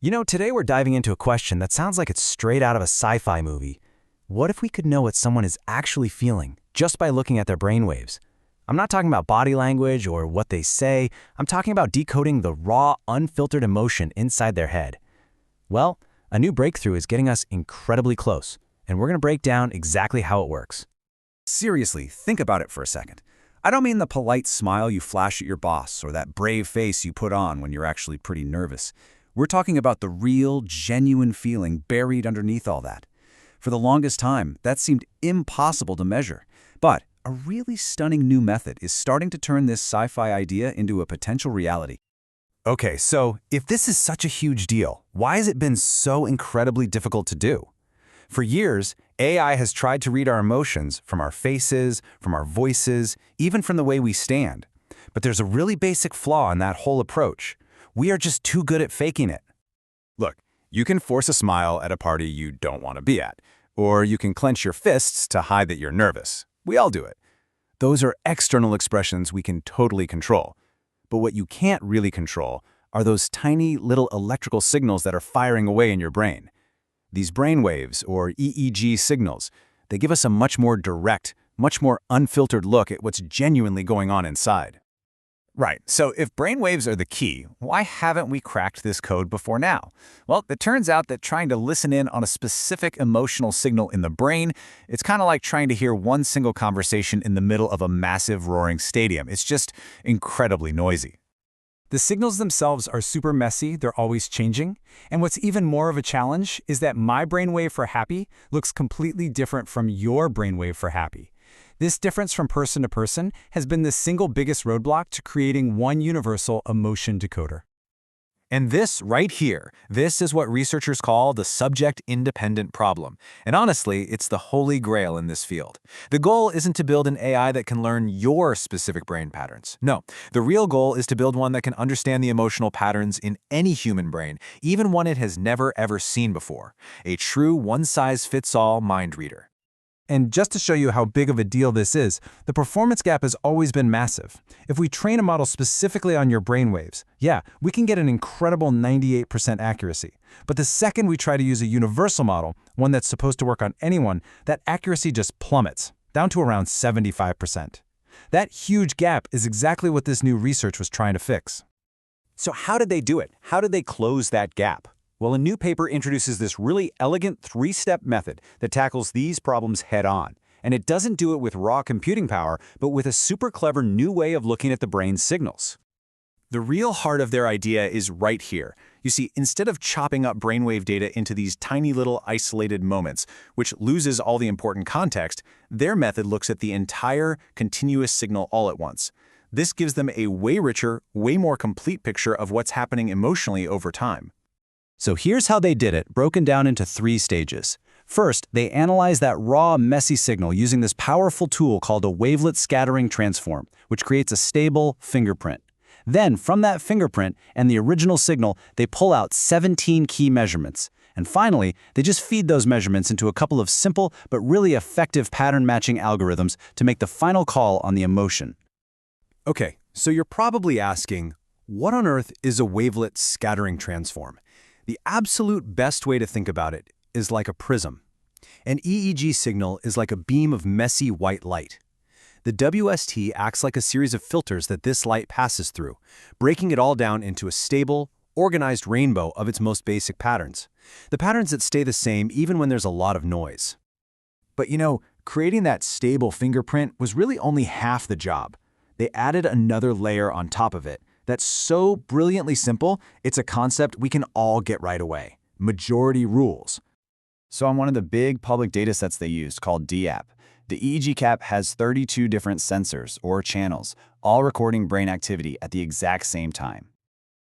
Today we're diving into a question that sounds like it's straight out of a sci-fi movie. What if we could know what someone is actually feeling just by looking at their brainwaves? I'm not talking about body language or what they say. I'm talking about decoding the raw, unfiltered emotion inside their head. Well, a new breakthrough is getting us incredibly close, and we're going to break down exactly how it works. Seriously, think about it for a second. I don't mean the polite smile you flash at your boss or that brave face you put on when you're actually pretty nervous. We're talking about the real, genuine feeling buried underneath all that. For the longest time, that seemed impossible to measure. But a really stunning new method is starting to turn this sci-fi idea into a potential reality. Okay, so if this is such a huge deal, why has it been so incredibly difficult to do? For years, AI has tried to read our emotions from our faces, from our voices, even from the way we stand. But there's a really basic flaw in that whole approach. We are just too good at faking it. Look, you can force a smile at a party you don't want to be at, or you can clench your fists to hide that you're nervous. We all do it. Those are external expressions we can totally control. But what you can't really control are those tiny little electrical signals that are firing away in your brain. These brain waves, or EEG signals, they give us a much more direct, much more unfiltered look at what's genuinely going on inside. Right, so if brainwaves are the key, why haven't we cracked this code before now? Well, it turns out that trying to listen in on a specific emotional signal in the brain, it's kind of like trying to hear one single conversation in the middle of a massive roaring stadium. It's just incredibly noisy. The signals themselves are super messy, they're always changing, and what's even more of a challenge is that my brainwave for happy looks completely different from your brainwave for happy. This difference from person to person has been the single biggest roadblock to creating one universal emotion decoder. And this right here, this is what researchers call the subject-independent problem. And honestly, it's the holy grail in this field. The goal isn't to build an AI that can learn your specific brain patterns. No, the real goal is to build one that can understand the emotional patterns in any human brain, even one it has never ever seen before. A true one-size-fits-all mind reader. And just to show you how big of a deal this is, the performance gap has always been massive. If we train a model specifically on your brainwaves, yeah, we can get an incredible 98% accuracy. But the second we try to use a universal model, one that's supposed to work on anyone, that accuracy just plummets, down to around 75%. That huge gap is exactly what this new research was trying to fix. So how did they do it? How did they close that gap? Well, a new paper introduces this really elegant three-step method that tackles these problems head-on. And it doesn't do it with raw computing power, but with a super clever new way of looking at the brain's signals. The real heart of their idea is right here. You see, instead of chopping up brainwave data into these tiny little isolated moments, which loses all the important context, their method looks at the entire continuous signal all at once. This gives them a way richer, way more complete picture of what's happening emotionally over time. So here's how they did it, broken down into 3 stages. First, they analyzed that raw, messy signal using this powerful tool called a Wavelet Scattering Transform, which creates a stable fingerprint. Then, from that fingerprint and the original signal, they pull out 17 key measurements. And finally, they just feed those measurements into a couple of simple but really effective pattern-matching algorithms to make the final call on the emotion. Okay, so you're probably asking, what on earth is a Wavelet Scattering Transform? The absolute best way to think about it is like a prism. An EEG signal is like a beam of messy white light. The WST acts like a series of filters that this light passes through, breaking it all down into a stable, organized rainbow of its most basic patterns. The patterns that stay the same even when there's a lot of noise. But creating that stable fingerprint was really only half the job. They added another layer on top of it. That's so brilliantly simple, it's a concept we can all get right away. Majority rules. So on one of the big public datasets they used called DApp, the EEG cap has 32 different sensors or channels, all recording brain activity at the exact same time.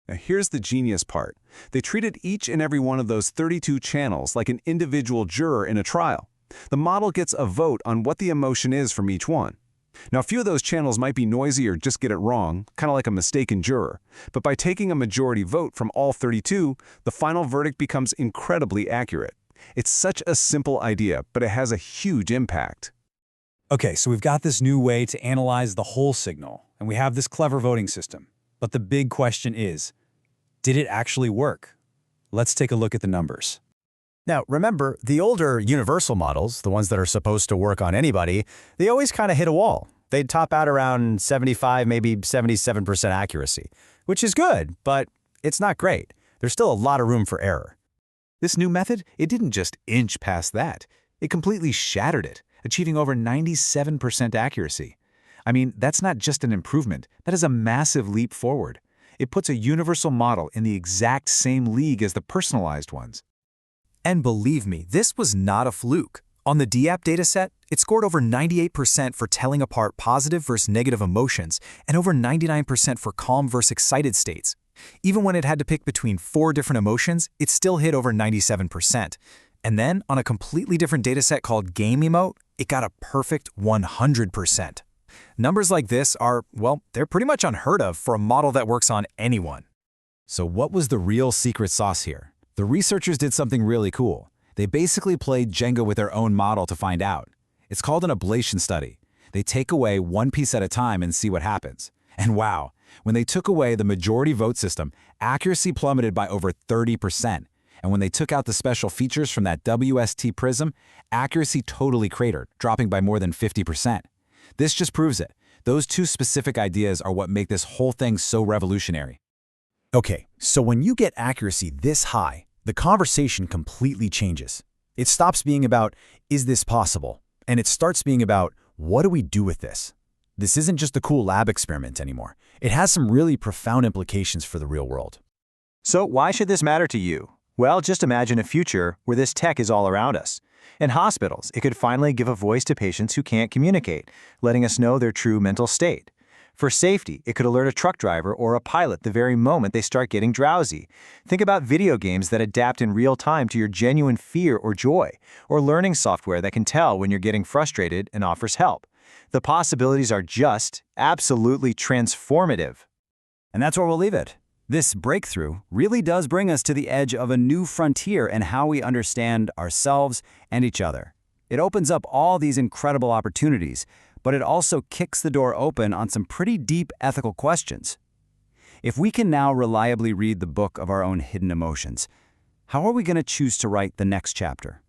Now here's the genius part. They treated each and every one of those 32 channels like an individual juror in a trial. The model gets a vote on what the emotion is from each one. Now, a few of those channels might be noisy or just get it wrong, kind of like a mistaken juror. But by taking a majority vote from all 32, the final verdict becomes incredibly accurate. It's such a simple idea, but it has a huge impact. Okay, so we've got this new way to analyze the whole signal, and we have this clever voting system. But the big question is, did it actually work? Let's take a look at the numbers. Now, remember, the older universal models, the ones that are supposed to work on anybody, they always kind of hit a wall. They'd top out around 75, maybe 77% accuracy, which is good, but it's not great. There's still a lot of room for error. This new method, it didn't just inch past that. It completely shattered it, achieving over 97% accuracy. I mean, that's not just an improvement. That is a massive leap forward. It puts a universal model in the exact same league as the personalized ones. And believe me, this was not a fluke. On the DApp dataset, it scored over 98% for telling apart positive versus negative emotions and over 99% for calm versus excited states. Even when it had to pick between 4 different emotions, it still hit over 97%. And then, on a completely different dataset called Game Emote, it got a perfect 100%. Numbers like this are, well, they're pretty much unheard of for a model that works on anyone. So what was the real secret sauce here? The researchers did something really cool. They basically played Jenga with their own model to find out. It's called an ablation study. They take away one piece at a time and see what happens. And wow, when they took away the majority vote system, accuracy plummeted by over 30%. And when they took out the special features from that WST prism, accuracy totally cratered, dropping by more than 50%. This just proves it. Those two specific ideas are what make this whole thing so revolutionary. Okay, so when you get accuracy this high, the conversation completely changes. It stops being about, is this possible? And it starts being about, what do we do with this? This isn't just a cool lab experiment anymore. It has some really profound implications for the real world. So why should this matter to you? Well, just imagine a future where this tech is all around us. In hospitals, it could finally give a voice to patients who can't communicate, letting us know their true mental state. For safety, it could alert a truck driver or a pilot the very moment they start getting drowsy. Think about video games that adapt in real time to your genuine fear or joy, or learning software that can tell when you're getting frustrated and offers help. The possibilities are just absolutely transformative. And that's where we'll leave it. This breakthrough really does bring us to the edge of a new frontier in how we understand ourselves and each other. It opens up all these incredible opportunities, but it also kicks the door open on some pretty deep ethical questions. If we can now reliably read the book of our own hidden emotions, how are we going to choose to write the next chapter?